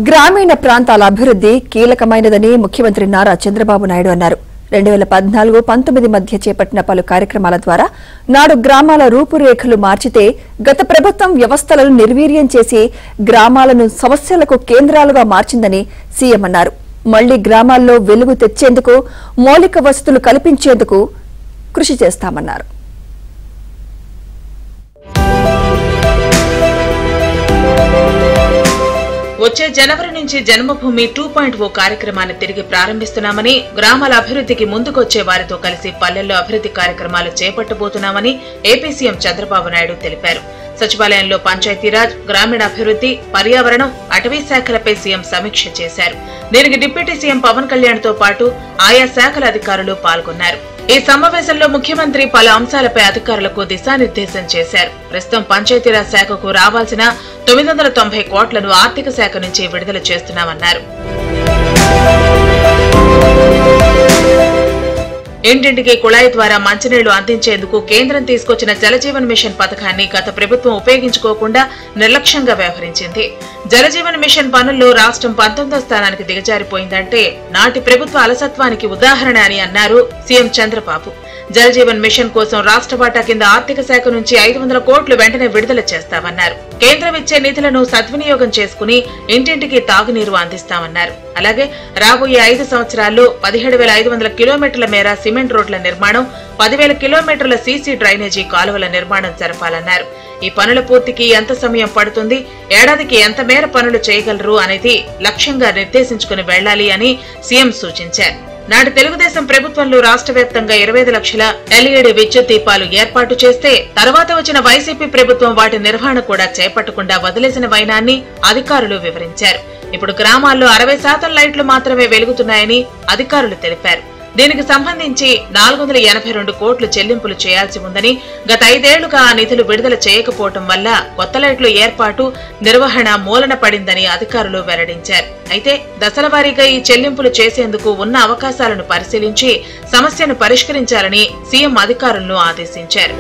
గ్రామీణ ప్రాంతాల అభివృద్ధి కీలకమైనదని ముఖ్యమంత్రి నారా చంద్రబాబు నాయుడు అన్నారు. 2014-19 మధ్య చేపట్టిన పలు కార్యక్రమాల ద్వారా నాడు గ్రామాల రూపురేఖలు మార్చితే గత ప్రభుత్వం వ్యవస్థలను నిర్వీర్యం చేసి గ్రామాలను సమస్యలకు కేంద్రాలుగా మార్చిందని సీఎం అన్నారు. మళ్లీ గ్రామాల్లో వెలుగు తెచ్చేందుకు మౌలిక వసతులు కల్పించేందుకు కృషి చేస్తామన్నారు. వచ్చే జనవరి నుంచి జన్మభూమి 2.0 కార్యక్రమాన్ని తిరిగి ప్రారంభిస్తున్నామని, గ్రామాల అభివృద్ధికి ముందుకొచ్చే వారితో కలిసి పల్లెల్లో అభివృద్ధి కార్యక్రమాలు చేపట్టబోతున్నామని ఏపీ సీఎం చంద్రబాబు నాయుడు తెలిపారు. సచివాలయంలో పంచాయతీరాజ్, గ్రామీణాభివృద్ధి, పర్యావరణం, అటవీ శాఖలపై సీఎం సమీక్ష చేశారు. దీనికి డిప్యూటీ సీఎం పవన్ కళ్యాణ్ తో పాటు ఆయా శాఖల అధికారులు పాల్గొన్నారు. ఈ సమావేశంలో ముఖ్యమంత్రి పలు అంశాలపై అధికారులకు దిశానిర్దేశం చేశారు. ప్రస్తుతం పంచాయతీరాజ్ శాఖకు రావాల్సిన 990 కోట్లను ఆర్థిక శాఖ నుంచి విడుదల చేస్తున్నామన్నారు. ఇంటింటికి కుళాయి ద్వారా మంచినీళ్లు అందించేందుకు కేంద్రం తీసుకొచ్చిన జలజీవన్ మిషన్ పథకాన్ని గత ప్రభుత్వం ఉపయోగించుకోకుండా నిర్లక్ష్యంగా వ్యవహరించింది. జలజీవన్ మిషన్ పనుల్లో రాష్ట్రం 19వ స్థానానికి దిగజారిపోయిందంటే నాటి ప్రభుత్వ అలసత్వానికి ఉదాహరణ అని అన్నారు సీఎం చంద్రబాబు. జలజీవన్ మిషన్ కోసం రాష్ట్ర వాటా కింద ఆర్థిక శాఖ నుంచి 500 కోట్లు వెంటనే విడుదల చేస్తామన్నారు. కేంద్రం ఇచ్చే నిధులను సద్వినియోగం చేసుకుని ఇంటింటికి తాగునీరు అందిస్తామన్నారు. అలాగే రాబోయే 5 సంవత్సరాల్లో 17,500 కిలోమీటర్ల మేర సిమెంట్ రోడ్ల నిర్మాణం, 10,000 కిలోమీటర్ల సీసీ డ్రైనేజీ కాలువల నిర్మాణం జరపాలన్నారు. ఈ పనుల పూర్తికి ఎంత సమయం పడుతుంది, ఏడాదికి ఎంత మేర పనులు చేయగలరు అనేది లక్ష్యంగా నిర్దేశించుకుని వెళ్లాలి అని సీఎం సూచించారు. నాటి తెలుగుదేశం ప్రభుత్వంలో రాష్ట్ర వ్యాప్తంగా 25 లక్షల ఎల్ఈడీ విద్యుత్ దీపాలు ఏర్పాటు చేస్తే తర్వాత వచ్చిన వైసీపీ ప్రభుత్వం వాటి నిర్వహణ కూడా చేపట్టకుండా వదిలేసిన వైనాన్ని అధికారులు వివరించారు. ఇప్పుడు గ్రామాల్లో 60% లైట్లు మాత్రమే వెలుగుతున్నాయని అధికారులు తెలిపారు. దీనికి సంబంధించి 482 కోట్లు చెల్లింపులు చేయాల్సి ఉందని, గత 5 ఏళ్లుగా ఆ నిధులు విడుదల చేయకపోవడం వల్ల కొత్త లైట్లు ఏర్పాటు, నిర్వహణ మూలన పడిందని అధికారులు వెల్లడించారు. అయితే దశల వారీగా ఈ చెల్లింపులు చేసేందుకు ఉన్న అవకాశాలను పరిశీలించి సమస్యను పరిష్కరించాలని సీఎం అధికారులను ఆదేశించారు.